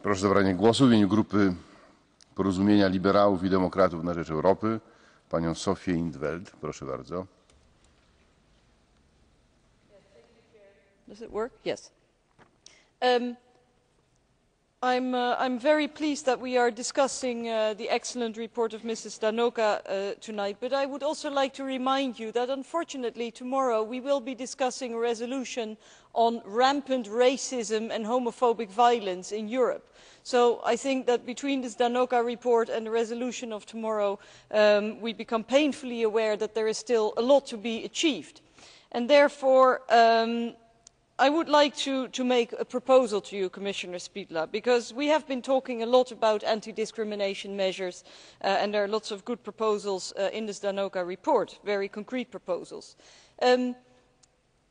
Proszę o zabranie głosu w imieniu grupy Porozumienia Liberałów i Demokratów na rzecz Europy panią Sofię Veld. Proszę bardzo. Does it work? Yes. I'm very pleased that we are discussing the excellent report of Mrs. Danoka tonight, but I would also like to remind you that unfortunately tomorrow we will be discussing a resolution on rampant racism and homophobic violence in Europe. So I think that between this Danoka report and the resolution of tomorrow, we become painfully aware that there is still a lot to be achieved. And therefore, I would like to make a proposal to you, Commissioner Špidla, because we have been talking a lot about anti-discrimination measures and there are lots of good proposals in this Danoka report, very concrete proposals.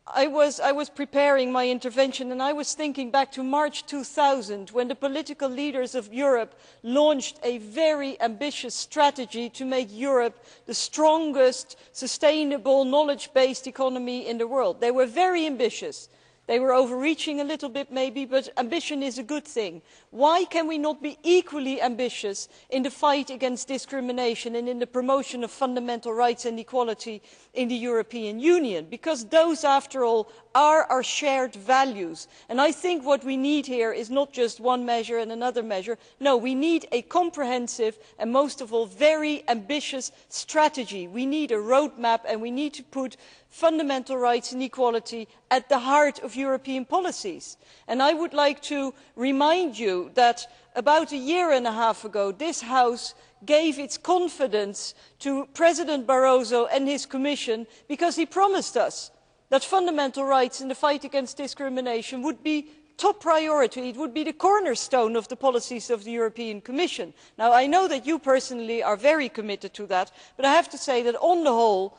I was preparing my intervention and I was thinking back to March 2000 when the political leaders of Europe launched a very ambitious strategy to make Europe the strongest, sustainable, knowledge-based economy in the world. They were very ambitious. They were overreaching a little bit maybe, but ambition is a good thing. Why can we not be equally ambitious in the fight against discrimination and in the promotion of fundamental rights and equality in the European Union? Because those, after all, are our shared values. And I think what we need here is not just one measure and another measure. No, we need a comprehensive and most of all very ambitious strategy. We need a roadmap and we need to put fundamental rights and equality at the heart of European policies. And I would like to remind you that about a year and a half ago this House gave its confidence to President Barroso and his Commission because he promised us that fundamental rights in the fight against discrimination would be top priority. It would be the cornerstone of the policies of the European Commission. Now I know that you personally are very committed to that, but I have to say that on the whole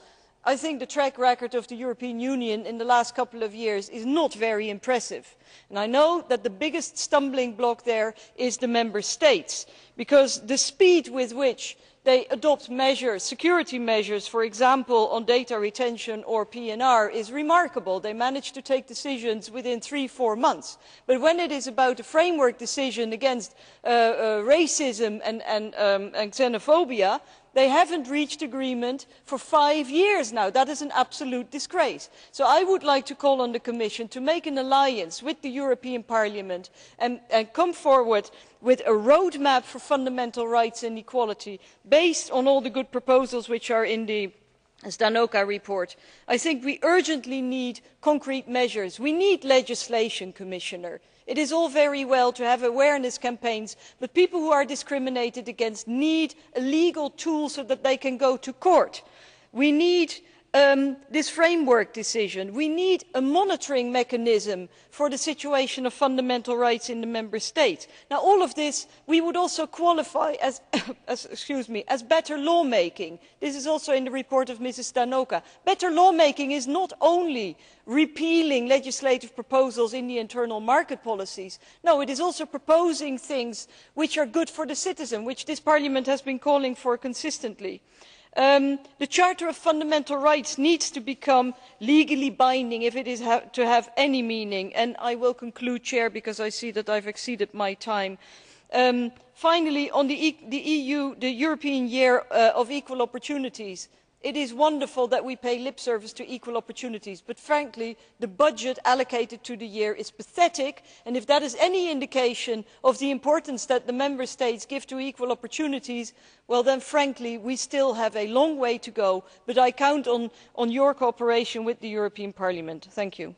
I think the track record of the European Union in the last couple of years is not very impressive. And I know that the biggest stumbling block there is the Member States, because the speed with which they adopt measures, security measures, for example, on data retention or PNR is remarkable. They manage to take decisions within 3-4 months. But when it is about a framework decision against racism and xenophobia, they haven't reached agreement for 5 years now. That is an absolute disgrace. So I would like to call on the Commission to make an alliance with the European Parliament and come forward with a roadmap for fundamental rights and equality based on all the good proposals which are in the Zdanoka report. I think we urgently need concrete measures. We need legislation, Commissioner. It is all very well to have awareness campaigns, but people who are discriminated against need a legal tool so that they can go to court. We need this framework decision. We need a monitoring mechanism for the situation of fundamental rights in the Member States. Now all of this we would also qualify as, as better lawmaking. This is also in the report of Mrs. Stanoka. Better lawmaking is not only repealing legislative proposals in the internal market policies. No, it is also proposing things which are good for the citizen, which this Parliament has been calling for consistently. The Charter of Fundamental Rights needs to become legally binding if it is to have any meaning, and I will conclude, Chair, because I see that I have exceeded my time. Finally, on the European Year of Equal Opportunities, it is wonderful that we pay lip service to equal opportunities, but frankly the budget allocated to the year is pathetic, and if that is any indication of the importance that the Member States give to equal opportunities, well then frankly we still have a long way to go, but I count on your cooperation with the European Parliament. Thank you.